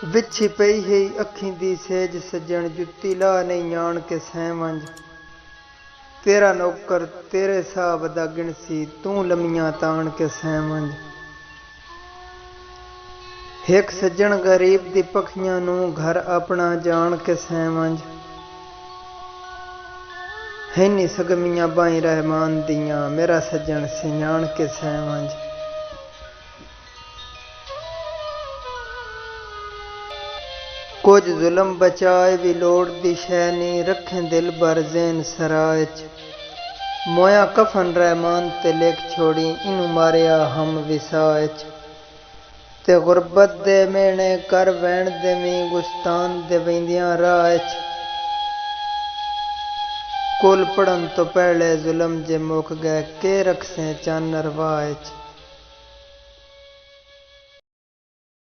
विछी पई है अखीं दी सेज सजण जुत्ती ला नहीं आण के सहमंज। तेरा नौकर तेरे साहब दा गिणसी तू लमियां ताण के सहमंज। एक सज्जण गरीब दी पखियां नू घर अपना जान के सहमंज। हैनी सगमियां बाई रहमान दियां मेरा सज्जण सियाण के सहमंज। कुछ जुलम बचाए भी लोड़ दी शै नी रखें दिल भर जैन सराय च। मोया कफन रहमान ते लेख छोड़ी इनू मारिया हम विसाय च। ते गुरबत दे मेहने कर वैण देवी गुस्तान दे वेंदियां राह च। कुल पढ़न तो पहले जुलम जे मुक गए के रखसें चानर वाह च।